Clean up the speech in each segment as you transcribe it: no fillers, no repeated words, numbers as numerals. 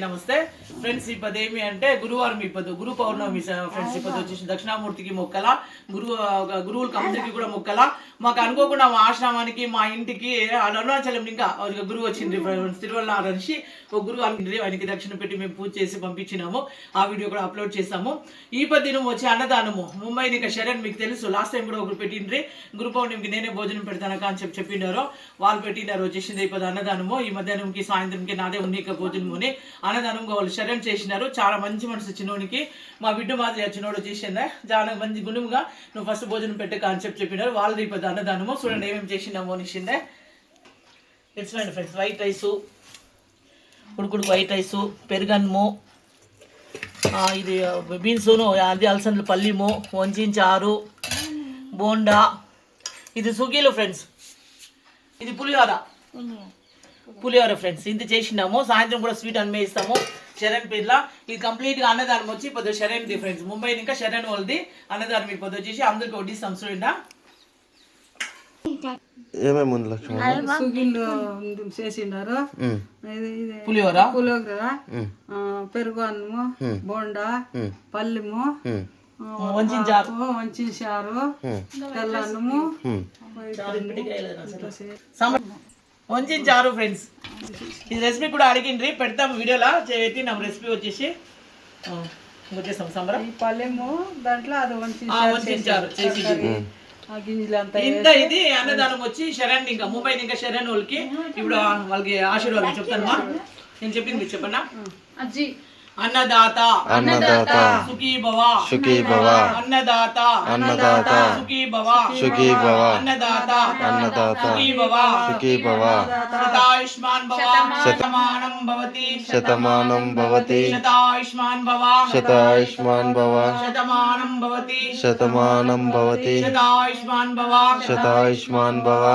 నమస్తే ఫ్రెండ్స్, ఇప్పుడు ఏమి అంటే గురువారం ఇప్పుడు గురు పౌర్ణమి ఫ్రెండ్స్. ఇప్పుడు వచ్చేసి దక్షిణామూర్తికి మొక్కల గురువులకి అందరికీ కూడా మొక్కల. మాకు అనుకోకుండా మా ఆశ్రమానికి మా ఇంటికి అరుణాచలం ఇంకా గురువు వచ్చింది ఫ్రెండ్స్. తిరువల్ల నుంచి ఒక గురువు అనుకుంది, ఆయనకి దక్షిణ పెట్టి మేము పూజ చేసి పంపించినాము. ఆ వీడియో కూడా అప్లోడ్ చేసాము. ఈ పదినం వచ్చి అన్నదానము ముంబై ఇంకా శరణ్ మీకు తెలుసు, లాస్ట్ టైం కూడా ఒకరు పెట్టిండ్రి. గురు పౌర్ణమికి నేనే భోజనం పెడతానక అని చెప్పినారు. వాళ్ళు పెట్టినారు వచ్చేసింది ఇప్పుడు అన్నదానము. ఈ మధ్యాహ్నంకి సాయంత్రంకి నాదే ఉన్నిక భోజనముని అన్నదానం వాళ్ళు శరణ్ చేసినారు. చాలా మంచి మనసు చిన్నోనికి. మా బిడ్డ మాదిరి చిన్నోడు చేసిందా చాలా మంచి గుణముగా నువ్వు ఫస్ట్ భోజనం పెట్టే కాన్సెప్ట్ చెప్పినారు. వాళ్ళు ఇప్పుడు అన్నదానము చూడండి ఏమేమి చేసినాము అనిసిందే. తెలుసుకోండి ఫ్రెండ్స్, వైట్ రైసు, ఉడుకుడు వైట్ రైసు, పెరుగన్నము, ఇది బీన్సును, అది అలసందలు పల్లిము, వంచిన చారు, బోండా, ఇది సుగీలు ఫ్రెండ్స్, ఇది పులిహోర ఫ్రెండ్స్. ఇంత చేసినాము. సాయంత్రం కూడా స్వీట్ అన్వేయిస్తాము శరణ్ పేర్ల. ఇది కంప్లీట్గా అన్నదానం వచ్చి ఇప్పుడు శరణ్ ది ఫ్రెండ్స్. ముంబై ఇంకా శరణ్ వాళ్ళది అన్నదానం ఇప్పుడు వచ్చేసి అందరికి వడ్డిస్తాం చూడండి. చేసిండారు పులిహోర, పెరుగు అన్నము, బోండా, పల్లెము, వంచిన చారు, తెల్ల అన్నము, వంచిన చారు ఫ్రెండ్స్. ఈ రెసిపీ కూడా అడిగిండ్రి, పెడతాం వీడియోలో పెట్టినాం. రెసిపీ వచ్చేసి వచ్చేస్తాం సంబరం. పల్లెము దాంట్లో అది వంచిన చారు చేసి ఇంత ఇది అన్నదానం వచ్చి శరణ్ ఇంకా ముంబై ఇంకా శరణ్ వాళ్ళకి ఇప్పుడు వాళ్ళకి ఆశీర్వాదం చెప్తానమ్మా. నేను చెప్పింది చెప్పన్నా. అన్నదాత అన్నదాత సుఖీ భవ సుఖీ భవ అన్నదాత అన్నదాత సుఖీ భవ సుఖీ భవ అన్నదాత అన్నదాత సుఖీ భవ సుఖీ భవ శతాయుష్మాన్ భవ శతమానం భవతి శతమానం భవతి శతాయుష్మాన్ భవ శతాయుష్మాన్ భవ శతమానం భవతి శతమానం భవతి శతాయుష్మాన్ భవ శతాయుష్మాన్ భవ.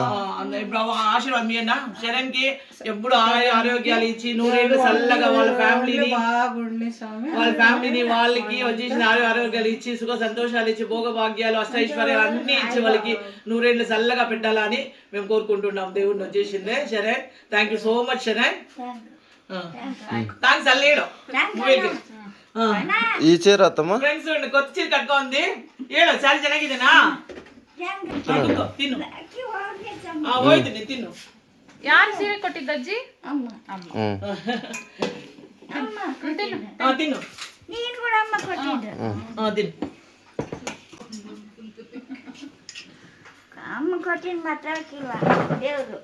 ఆశీర్వాదం మీ అన్న శరణ్ కి ఎప్పుడు ఆరోగ్యాలు ఇచ్చి నూరేళ్ళు చల్లగా వాళ్ళ ఫ్యామిలీని వాళ్ళకి వచ్చేసిన ఆరోగ్యాలు ఇచ్చి సుఖ సంతోషాలు ఇచ్చి భోగభాగ్యాలు అష్టైశ్వర్యాలు అన్ని ఇచ్చి వాళ్ళకి నూరేళ్ళు చల్లగా పెట్టాలని మేము కోరుకుంటున్నాం. దేవుడిని వచ్చేసిందే Sharan. Thank you so much Sharan. Thanks అల్లేడు ఈ చీర అత్తమ్మ ఫ్రెండ్స్ కొత్త చీర కట్టుకోండి. ఏడో చాలా ಚೆನ್ನಾಗಿದೆನಾ? తిను ಹೋಯ್ತು ತಿನ್ನು. ಯಾರು ಸೀರೆ ಕೊಟ್ಟಿದ್ದಜ್ಜಿ? తిను నేను కూడా అమ్మ కొట్టిండు. తిను అమ్మ కొట్టింది మాత్రం దేవుడు